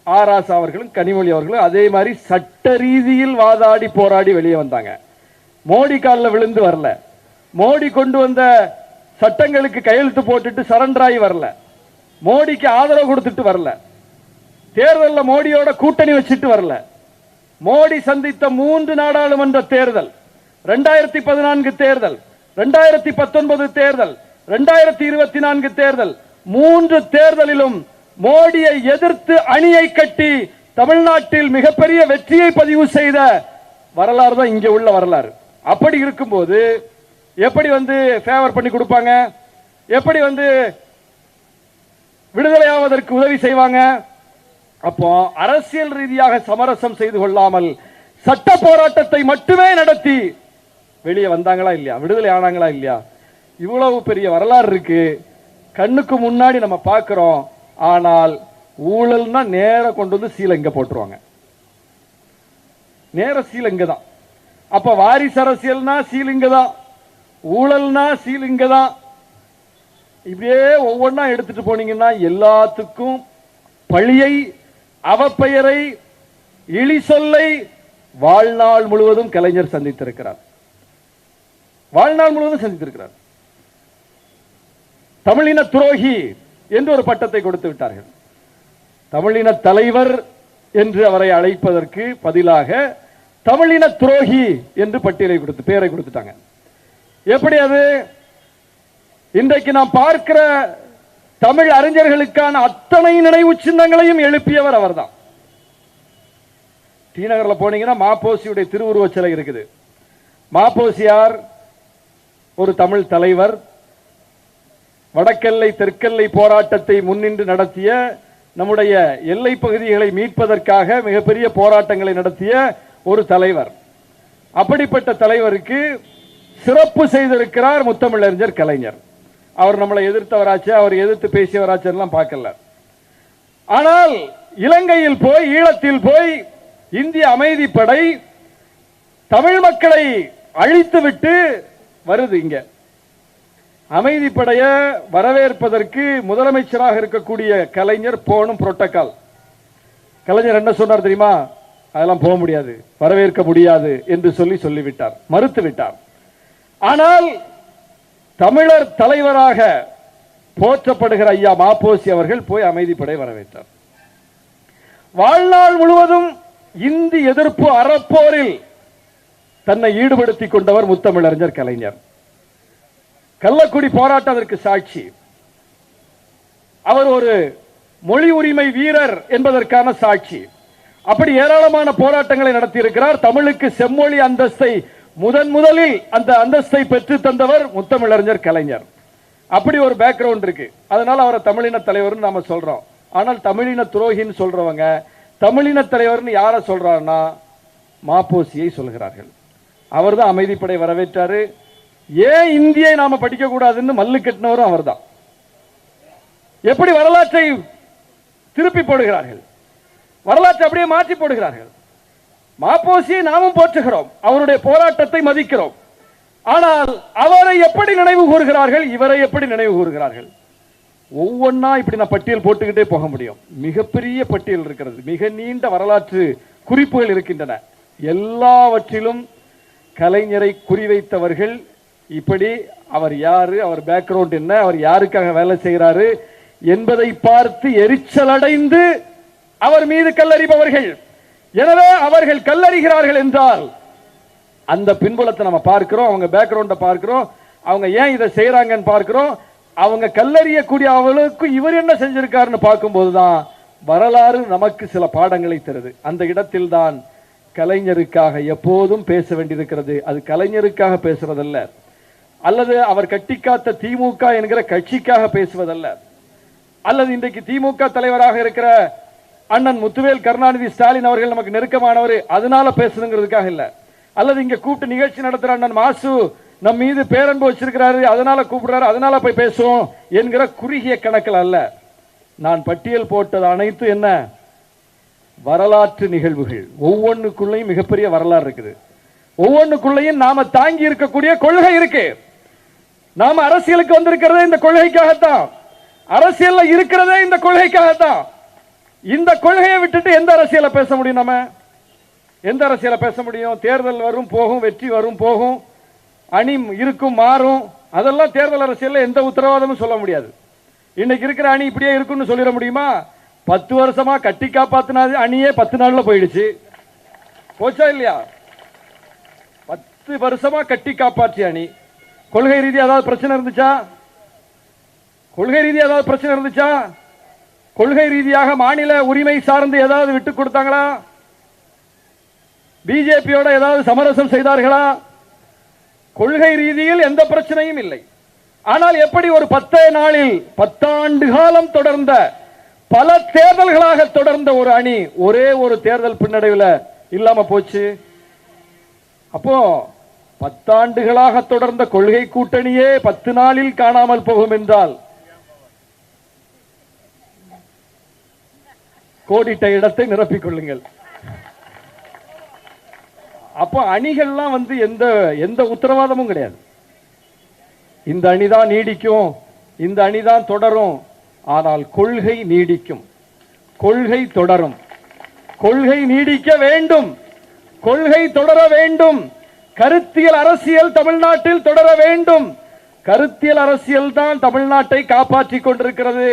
ஆராசா அவர்களும் கனிமொழி அவர்களும் அதே மாதிரி சட்ட ரீதியில் வாதாடி போராடி வெளியே வந்தாங்க. மோடி காலில் விழுந்து வரல, மோடி கொண்டு வந்த சட்டங்களுக்கு கையெழுத்து போட்டுட்டு சரண்டர் ஆகி வரல, மோடிக்கு ஆதரவு கொடுத்துட்டு வரல, தேர்தலில் மோடியோட கூட்டணி வச்சுட்டு வரல. மோடி சந்தித்த 3 நாடாளுமன்ற தேர்தல், 2014 தேர்தல், 2019 தேர்தல், 2024 தேர்தல், 3 தேர்தலிலும் மோடியை எதிர்த்து அணியை கட்டி தமிழ்நாட்டில் மிகப்பெரிய வெற்றியை பதிவு செய்த வரலாறு தான் இங்க உள்ள வரலாறு. அப்படி இருக்கும்போது எப்படி ஃபேவர் பண்ணி கொடுப்பாங்க, எப்படி விடுதலையாவதற்கு உதவி செய்வாங்க? அப்போ அரசியல் ரீதியாக சமரசம் செய்து கொள்ளாமல் சட்ட போராட்டத்தை மட்டுமே நடத்தி வெளியே வந்தாங்களா இல்லையா, விடுதலை ஆனாங்களா இல்லையா? இவ்வளவு பெரிய வரலாறு இருக்கு, கண்ணுக்கு முன்னாடி நம்ம பார்க்கிறோம். ஆனால் ஊழல்னா நேர கொண்டு வந்து சீலை இங்க போட்டுருவாங்க, நேர சீலை இங்க தான். அப்ப வாரிசு அரசியல்னா சீலிங்க தான், ஊழல்னா சீலிங்க தான். இப்படியே ஒவ்வொன்றா எடுத்துட்டு போனீங்கன்னா எல்லாத்துக்கும் பழியை, அவப்பெயரை, இழி சொல்லை வாழ்நாள் முழுவதும் கலைஞர் சந்தித்திருக்கிறார். வாழ்நாள் முழுவதும் சந்தித்திருக்கிறார். தமிழின துரோகி என்று ஒரு பட்டத்தை கொடுத்து விட்டார்கள். தமிழின தலைவர் என்று அவரை அழைப்பதற்கு பதிலாக தமிழின துரோகி என்று பட்டியலை கொடுத்து பெயரை கொடுத்துட்டாங்க. எப்படி அது? இன்றைக்கு நாம் பார்க்கிற தமிழ் அறிஞர்களுக்கான அத்தனை நினைவு சின்னங்களையும் எழுப்பியவர் அவர்தான். டி நகர்ல போனீங்கன்னா மாப்போசியுடைய திருவுருவ சிலை இருக்குது. மாப்போசியார் ஒரு தமிழ் தலைவர், வடக்கெல்லை தெற்கெல்லை போராட்டத்தை முன்னின்று நடத்திய, நம்முடைய எல்லை பகுதிகளை மீட்பதற்காக மிகப்பெரிய போராட்டங்களை நடத்திய ஒரு தலைவர். அப்படிப்பட்ட தலைவருக்கு சிறப்பு செய்திருக்கிறார் முத்தமிழறிஞர் கலைஞர். அவர் நம்மளை எதிர்த்தவராச்சு, அவர் எதிர்த்து பேசியவராச்செல்லாம் பார்க்கல. ஆனால் இலங்கையில் போய், ஈழத்தில் போய் இந்திய அமைதிப்படை தமிழ் மக்களை அழித்துவிட்டு வருது. இங்க அமைதிப்படைய வரவேற்பதற்கு முதலமைச்சராக இருக்கக்கூடிய கலைஞர் போனும் புரோட்டோகால். கலைஞர் என்ன சொன்னார் தெரியுமா? அதெல்லாம் போக முடியாது, வரவேற்க முடியாது என்று சொல்லிவிட்டார், மறுத்து விட்டார். ஆனால் தமிழர் தலைவராக போற்றப்படுகிற ஐயா மாப்போசி அவர்கள் போய் அமைதிப்படை வரவேற்றார். வாழ்நாள் முழுவதும் இந்தி எதிர்ப்பு அறப்போரில் தன்னை ஈடுபடுத்திக் கொண்டவர் முத்தமிழறிஞர் கலைஞர். கள்ளக்குடி போராட்டம் அதற்கு சாட்சி. அவர் ஒரு மொழி உரிமை வீரர் என்பதற்கான சாட்சி. அப்படி ஏராளமான போராட்டங்களை நடத்தி இருக்கிறார். தமிழுக்கு செம்மொழி அந்தஸ்தை முதலில் அந்த அந்தஸ்தை பெற்று தந்தவர் முத்தமிழறிஞர் கலைஞர். அப்படி ஒரு பேக்ரவுண்ட் இருக்கு. அதனால அவரை தமிழின தலைவர் நாம சொல்றோம். ஆனால் தமிழின துரோகின்னு சொல்றவங்க தமிழின தலைவர்னு யார சொல்றாருன்னா மாப்போசியை சொல்கிறார்கள். அவர் தான் அமைதிப்படை வரவேற்றாரு. ஏன் இந்தியை நாம படிக்க கூடாதுன்னு மல்லு கட்டினவரும் அவர் தான். எப்படி வரலாற்றை திருப்பி போடுகிறார்கள், வரலாற்றை அப்படியே மாற்றி போடுகிறார்கள். மாப்போசியை நாமும் போற்றுகிறோம், அவருடைய போராட்டத்தை மதிக்கிறோம். ஆனால் அவரை எப்படி நினைவு கூறுகிறார்கள், இவரை எப்படி நினைவு கூறுகிறார்கள்? ஒவ்வொன்னா இப்படி நான் பட்டியல் போட்டுக்கிட்டே போக முடியும். மிகப்பெரிய பட்டியல் இருக்கிறது, மிக நீண்ட வரலாற்று குறிப்புகள் இருக்கின்றன. எல்லாவற்றிலும் கலைஞரை குறிவைத்தவர்கள் இப்படி அவர் யாரு, அவர் பேக்ரவுண்ட் என்ன, அவர் யாருக்காக வேலை செய்கிறாரு என்பதை பார்த்து எரிச்சல் அடைந்து அவர் மீது கல்லறிபவர்கள். எனவே அவர்கள் கல்லறிகிறார்கள் என்றால் அந்த பின்புலத்தை நம்ம பார்க்கிறோம், அவங்க பேக்ரவுண்ட பார்க்கிறோம், அவங்க ஏன் இதை செய்யறாங்கன்னு பார்க்கிறோம். அவங்க கல்லறியக்கூடிய அவளுக்கு இவர் என்ன செஞ்சிருக்காருன்னு பார்க்கும்போதுதான் வரலாறு நமக்கு சில பாடங்களை தருது. அந்த இடத்தில் தான் கலைஞருக்காக எப்போதும் பேச வேண்டியிருக்கிறது. அது கலைஞருக்காக பேசுறதல்ல, அல்லது அவர் கட்டிக்காத்த திமுக என்கிற கட்சிக்காக பேசுவதல்ல, அல்லது இன்றைக்கு திமுக தலைவராக இருக்கிற அண்ணன் முத்துவேல் கருணாநிதி ஸ்டாலின் அவர்கள் நமக்கு நெருக்கமானவர் அதனால பேசுறதுங்கிறதுக்காக இல்ல, அல்லது இங்க கூப்பிட்டு நிகழ்ச்சி நடத்துற அண்ணன் மாசு நம் மீது பேரன்பு வச்சிருக்கிறாரு அதனால கூப்பிடுறாரு அதனால போய் பேசுவோம் என்கிற குறுகிய கணக்கில் அல்ல. நான் பட்டியல் போட்டது அனைத்து என்ன வரலாற்று நிகழ்வுகள். ஒவ்வொன்றுக்குள்ளையும் மிகப்பெரிய வரலாறு இருக்குது. ஒவ்வொன்றுக்குள்ளையும் நாம தாங்கி இருக்கக்கூடிய கொள்கை இருக்கு. நாம அரசியலுக்கு வந்திருக்கிறதே இந்த கொள்கைக்காகத்தான், அரசியல்ல இருக்கிறதே இந்த கொள்கைக்காகத்தான். இந்த கொள்கையை விட்டுட்டு எந்த அரசியலை பேச முடியும்? நம்ம எந்த அரசியலை பேச முடியும்? தேர்தல் வரும் போகும், வெற்றி வரும் போகும், அணி இருக்கும் மாறும், அதெல்லாம் தேர்தல் அரசியல் எந்த உத்தரவாதமும் சொல்ல முடியாது. இன்னைக்கு இருக்கிற அணி இப்படியே இருக்குன்னு சொல்லிட முடியுமா? 10 வருஷமா கட்டி காப்பாத்தினாது அணியே 10 நாள்ல போயிடுச்சு. போச்சா இல்லையா? 10 வருஷமா கட்டி காப்பாற்றிய அணி. கொள்கை ரீதியா ஏதாவது பிரச்சனை இருந்துச்சா? கொள்கை ரீதியா ஏதாவது பிரச்சனை இருந்துச்சா? கொள்கை ரீதியாக மாநில உரிமை சார்ந்து ஏதாவது விட்டு கொடுத்தாங்களா? பிஜேபியோட ஏதாவது சமரசம் செய்தார்களா? கொள்கை ரீதியில் எந்த பிரச்சனையும் இல்லை. ஆனால் எப்படி ஒரு 10 நாளில் 10 ஆண்டு காலம் தொடர்ந்த பல தேர்தல்களாக தொடர்ந்த ஒரு அணி ஒரே ஒரு தேர்தல் பின்னடைவில் இல்லாம போச்சு? அப்போ 10 ஆண்டுகளாக தொடர்ந்த கொள்கை கூட்டணியே 10 நாளில் காணாமல் போகும் என்றால் கோடிட்ட இடத்தை நிரப்பிக் கொள்ளுங்கள். அப்போ அணிகள்லாம் எந்த எந்த உத்தரவாதமும் கிடையாது. இந்த அணிதான் நீடிக்கும், இந்த அணிதான் தொடரும். ஆனால் கொள்கை நீடிக்கும், கொள்கை தொடரும், கொள்கை நீடிக்க வேண்டும், கொள்கை தொடர வேண்டும். கருத்தியல் அரசியல் தமிழ்நாட்டில் தொடர வேண்டும். கருத்தியல் அரசியல் தான் தமிழ்நாட்டை காப்பாற்றிக் கொண்டிருக்கிறது.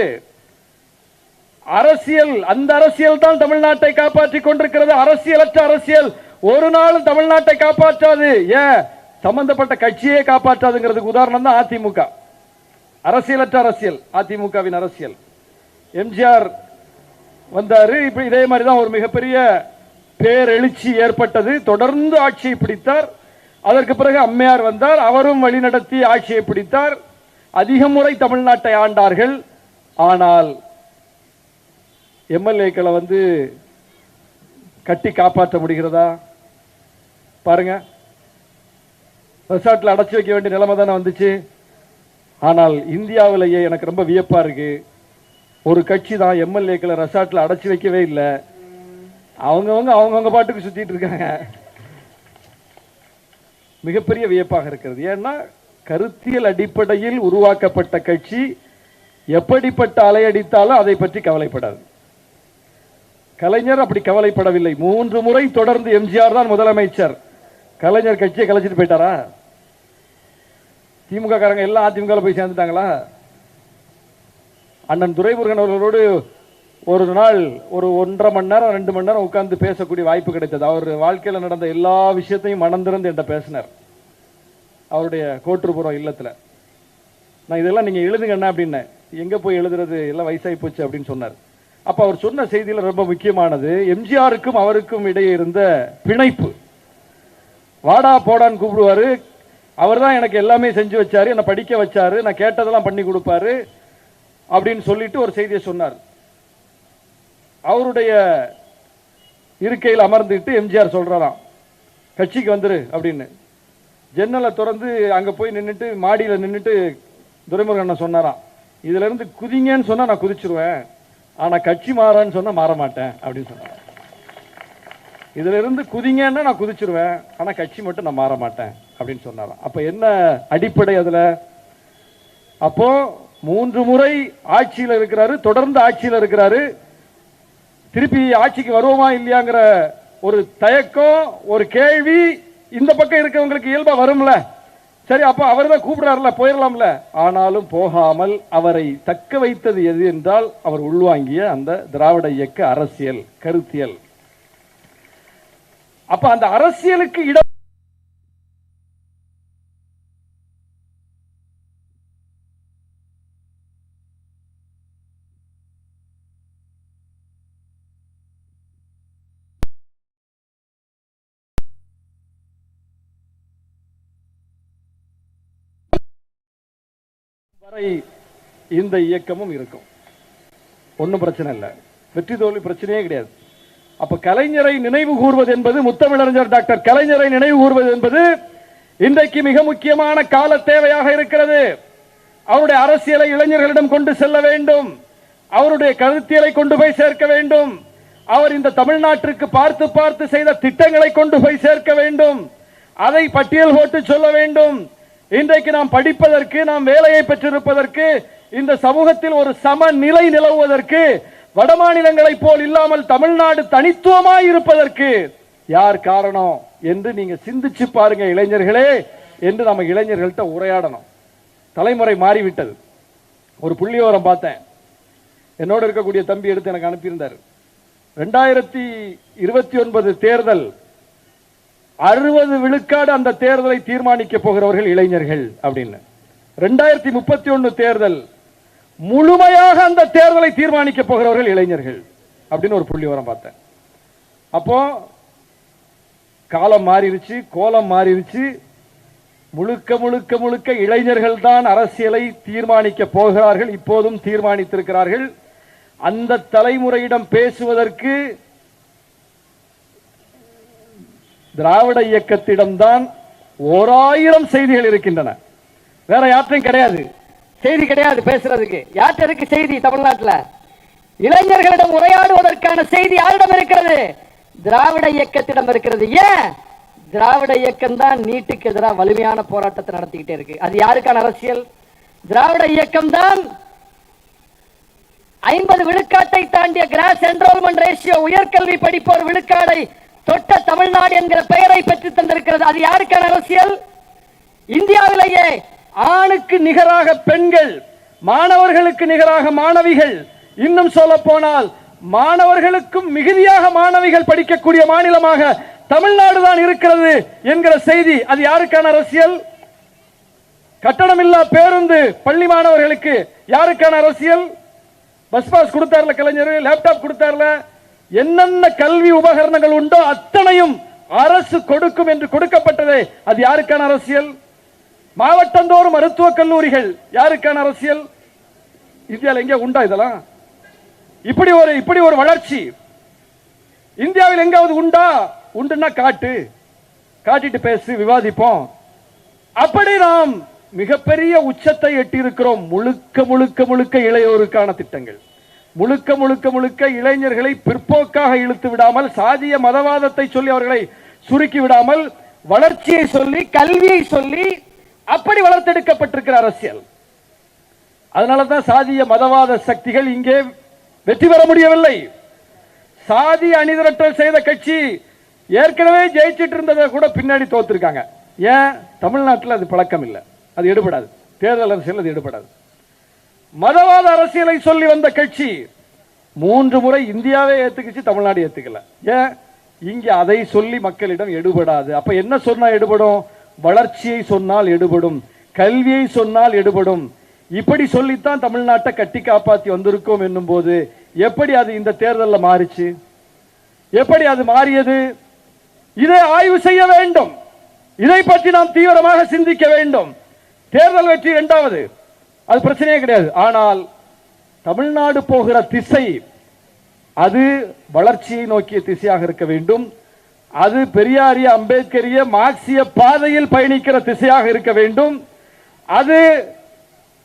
அரசியல், அந்த அரசியல் தான் தமிழ்நாட்டை காப்பாற்றிக் கொண்டிருக்கிறது. அரசியலற்ற அரசியல் ஒரு நாளும் தமிழ்நாட்டை காப்பாற்றாது. ஏன்? சம்பந்தப்பட்ட கட்சியே காப்பாற்றாதுங்கிறதுக்கு உதாரணம் தான் அதிமுக. அரசியலற்ற அரசியல் அதிமுகவின் அரசியல். எம்ஜிஆர் வந்தாரு, இப்ப இதே மாதிரி தான் ஒரு மிகப்பெரிய பேரெழுச்சி ஏற்பட்டது. தொடர்ந்து ஆட்சியை பிடித்தார். அதற்கு பிறகு அம்மையார் வந்தார், அவரும் வழிநடத்தி ஆட்சியை பிடித்தார். அதிக முறை தமிழ்நாட்டை ஆண்டார்கள். ஆனால் எம்எல்ஏக்களை கட்டி காப்பாற்ற முடிகிறதா? பாருங்க, ரெசார்ட்ல அடைச்சு வைக்க வேண்டிய நிலைமை தானே வந்துச்சு. ஆனால் இந்தியாவிலேயே எனக்கு ரொம்ப வியப்பா இருக்கு, ஒரு கட்சி தான் எம்எல்ஏக்களை ரெசார்ட்ல அடைச்சு வைக்கவே இல்லை. அவங்கவுங்க பாட்டுக்கு சுத்திட்டு இருக்காங்க. மிகப்பெரிய வியப்பாக இருக்கிறது. ஏன்னா கருத்தியல் அடிப்படையில் உருவாக்கப்பட்ட கட்சி எப்படிப்பட்ட அலையடித்தாலும் அதை பற்றி கவலைப்படாது. கலைஞர் அப்படி கவலைப்படவில்லை. 3 முறை தொடர்ந்து எம்ஜிஆர் தான் முதலமைச்சர். கலைஞர் கட்சியை கலைச்சிட்டு போயிட்டாரா? திமுக காரங்க எல்லாம் அதிமுக போய் சேர்ந்துட்டாங்களா? அண்ணன் துரைமுருகன் அவர்களோடு ஒரு நாள் ஒரு 1.5 மணி நேரம் 2 மணி நேரம் உட்கார்ந்து பேசக்கூடிய வாய்ப்பு கிடைத்தது. அவர் வாழ்க்கையில் நடந்த எல்லா விஷயத்தையும் மனந்திறந்து என்கிட்ட பேசினார், அவருடைய கோட்டுப்புறம் இல்லத்துல. நான் இதெல்லாம் நீங்க எழுதுங்கண்ணா அப்படின்னு. எங்க போய் எழுதுறது, எல்லாம் வயசாகி போச்சு அப்படின்னு சொன்னார். அப்ப அவர் சொன்ன செய்தியில ரொம்ப முக்கியமானது எம்ஜிஆருக்கும் அவருக்கும் இடையே இருந்த பிணைப்பு. வாடா போடான்னு கூப்பிடுவாரு. அவர் தான் எனக்கு எல்லாமே செஞ்சு வச்சாரு, என்னை படிக்க வச்சாரு, நான் கேட்டதெல்லாம் பண்ணி கொடுப்பாரு அப்படின்னு சொல்லிட்டு ஒரு செய்தியை சொன்னார். அவருடைய இருக்கையில் அமர்ந்துட்டு எம்ஜிஆர் சொல்றாராம், கட்சிக்கு வந்துரு அப்படின்னு. ஜன்னலை திறந்து அங்க போய் நின்றுட்டு மாடியில் நின்றுட்டு துரைமுருகன் சொன்னாராம், இதுல இருந்து குதிங்கன்னு சொன்னா நான் குதிச்சிருவேன், ஆனா கட்சி மாறான்னு சொன்னா மாற மாட்டேன் அப்படின்னு சொன்னார். இதுல இருந்து குதிங்கன்னா நான் குதிச்சிருவேன், ஆனா கட்சி மட்டும் நான் மாற மாட்டேன் அப்படின்னு சொன்னாராம். அப்ப என்ன அடிப்படை அதுல? அப்போ 3 முறை ஆட்சியில் இருக்கிறாரு, தொடர்ந்து ஆட்சியில் இருக்கிறாரு. திருப்பி ஆட்சிக்கு வருவோமா இல்லையாங்கிற ஒரு தயக்கம், ஒரு கேள்வி இந்த பக்கம் இருக்கவங்களுக்கு இயல்பா வரும்ல. சரி, அப்ப அவர் தான் கூப்பிடாருல, போயிடலாம்ல. ஆனாலும் போகாமல் அவரை தக்க வைத்தது எது என்றால் அவர் உள்வாங்கிய அந்த திராவிட இயக்க அரசியல், கருத்தியல். அப்ப அந்த அரசியலுக்கு இடம் வரை இந்த இயக்கமும் இருக்கும். ஒன்றும் பிரச்சனை இல்லை, வெற்றி தோல்வி பிரச்சனையே கிடையாது. அப்ப கலைஞரை நினைவு கூர்வது என்பது, முத்தமிழறிஞர் டாக்டர் கலைஞரை நினைவு கூர்வது என்பது இன்றைக்கு மிக முக்கியமான கால தேவையாக இருக்கிறது. அவருடைய அரசியலை இளைஞர்களிடம் கொண்டு செல்ல வேண்டும், அவருடைய கருத்தியலை கொண்டு போய் சேர்க்க வேண்டும், அவர் இந்த தமிழ்நாட்டிற்கு பார்த்து பார்த்து செய்த திட்டங்களை கொண்டு போய் சேர்க்க வேண்டும், அதை பட்டியல் போட்டு சொல்ல வேண்டும். இன்றைக்கு நாம் படிப்பதற்கு, நாம் வேலையை பெற்றிருப்பதற்கு, இந்த சமூகத்தில் ஒரு சமநிலை நிலவுவதற்கு, வட மாநிலங்களை போல் இல்லாமல் தமிழ்நாடு தனித்துவமாய் இருப்பதற்கு யார் காரணம் என்று நீங்க சிந்திச்சு பாருங்க இளைஞர்களே. என்று நம்ம இளைஞர்கள்ட்ட உரையாடணும். தலைமுறை மாறிவிட்டது. ஒரு புள்ளியோரம் பார்த்தேன், என்னோடு இருக்கக்கூடிய தம்பி எடுத்து எனக்கு அனுப்பியிருந்தார். 2029 தேர்தல் 60 விழுக்காடு அந்த தேர்தலை தீர்மானிக்க போகிறவர்கள் இளைஞர்கள் அப்படின்னு. 2031 தேர்தல் முழுமையாக அந்த தேர்தலை தீர்மானிக்க போகிறவர்கள் இளைஞர்கள் அப்படின்னு ஒரு புள்ளியோரம் பார்த்தேன். அப்போ காலம் மாறிடுச்சு, கோலம் மாறிடுச்சு. முழுக்க முழுக்க முழுக்க இளைஞர்கள் தான் அரசியலை தீர்மானிக்க போகிறார்கள், இப்போதும் தீர்மானித்திருக்கிறார்கள். அந்த தலைமுறையிடம் பேசுவதற்கு திராவிட இயக்கத்திடம்தான் 1000 செய்திகள் இருக்கின்றன. வேற யார்ட்டையும் கிடையாது, செய்தி கிடையாது பேசுறதுக்கு. யார்கிட்ட இருக்கு செய்தி? தமிழ்நாட்டில் இளைஞர்களிடம் உரையாடுவதற்கான செய்தி யாரிடம் இருக்கிறது? திராவிட இயக்கத்திடம் இருக்கிறது. ஏன்? திராவிட இயக்கம் தான் நீட்டுக்கு எதிராக வலிமையான போராட்டத்தை நடத்திக்கிட்டே இருக்கு. அது யாருக்கான அரசியல்? திராவிட இயக்கம் தான் 50 விழுக்காட்டை தாண்டிய கிராஸ் என்ரோல்மெண்ட் ரேஷியோ, உயர்கல்வி படிப்போர் விழுக்காடை தொட்ட தமிழ்நாடு என்கிற பெயரை பெற்று தந்திருக்கிறது. அது யாருக்கான அரசியல்? இந்தியாவிலேயே ஆணுக்கு நிகராக பெண்கள், மாணவர்களுக்கு நிகராக மாணவிகள், இன்னும் சொல்ல போனால் மாணவர்களுக்கும் மிகுதியாக மாணவிகள் படிக்கக்கூடிய மாநிலமாக தமிழ்நாடு தான் இருக்கிறது என்கிற செய்தி, அது யாருக்கான அரசியல்? கட்டணமில்லா பேருந்து பள்ளி மாணவர்களுக்கு யாருக்கான அரசியல்? பஸ் பாஸ் கொடுத்தார்ல கலைஞர், லேப்டாப் கொடுத்தார்ல, என்னென்ன கல்வி உபகரணங்கள் உண்டோ அத்தனையும் அரசு கொடுக்கும் என்று கொடுக்கப்பட்டதே, அது யாருக்கான அரசியல்? மாவட்டந்தோறும் மருத்துவக் கல்லூரிகள் யாருக்கான அரசியல்? இந்தியாவில் எங்கே உண்டா இதெல்லாம்? இப்படி ஒரு வளர்ச்சி இந்தியாவில் எங்காவது உண்டா? உண்டுன்னா காட்டிட்டு பேசு, விவாதிப்போம். அப்படி நாம் மிகப்பெரிய உச்சத்தை எட்டியிருக்கிறோம். முழுக்க முழுக்க முழுக்க இளையோருக்கான திட்டங்கள், முழுக்க முழுக்க முழுக்க இளைஞர்களை பிற்போக்காக இழுத்து விடாமல், சாதிய மதவாதத்தை சொல்லி அவர்களை சுருக்கி விடாமல், வளர்ச்சியை சொல்லி, கல்வியை சொல்லி அப்படி வளர்த்தெடுக்கப்பட்டிருக்கிற அரசியல். அதனாலதான் சாதிய மதவாத சக்திகள் இங்கே வெற்றி பெற முடியவில்லை. சாதி அணிதிரட்டல் செய்த கட்சி ஏற்கனவே ஜெயிச்சிட்டு இருந்ததை கூட பின்னாடி தோத்திருக்காங்க. ஏன்? தமிழ்நாட்டில் அது பழக்கம் இல்லை, அது எடுபடாது. தேர்தல் அரசியல் அது எடுபடாது. மதவாத அரசியலை சொல்லி வந்த கட்சி 3 முறை இந்தியாவே ஏத்துக்குச்சு, தமிழ்நாடு ஏத்துக்கல. ஏன்? இங்க அதை சொல்லி மக்களிடம் எடுபடாது. அப்ப என்ன சொன்னா எடுபடும்? வளர்ச்சியை சொன்னால் எடுபடும், கல்வியை சொன்னால் எடுபடும். இப்படி சொல்லித்தான் தமிழ்நாட்டை கட்டி காப்பாற்றி வந்திருக்கோம் என்னும் போது எப்படி அது இந்த தேர்தலில் மாறிச்சு? எப்படி அது மாறியது? இதை ஆய்வு செய்ய வேண்டும். இதை பற்றி நாம் தீவிரமாக சிந்திக்க வேண்டும். தேர்தல் வெற்றி இரண்டாவது, அது பிரச்சனையே கிடையாது. ஆனால் தமிழ்நாடு போகிற திசை அது வளர்ச்சியை நோக்கிய திசையாக இருக்க வேண்டும். அது பெரியாரிய, அம்பேத்கரிய, மார்க்சிய பாதையில் பயணிக்கிற திசையாக இருக்க வேண்டும். அது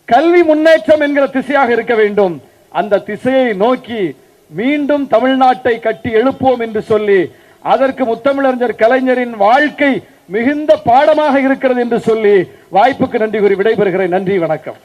கல்வி முன்னேற்றம் என்கிற திசையாக இருக்க வேண்டும். அந்த திசையை நோக்கி மீண்டும் தமிழ்நாட்டை கட்டி எழுப்போம் என்று சொல்லி, அதற்கு முத்தமிழறிஞர் கலைஞரின் வாழ்க்கை மிகுந்த பாடமாக இருக்கிறது என்று சொல்லி வாய்ப்புக்கு நன்றி கூறி விடைபெறுகிறேன். நன்றி, வணக்கம்.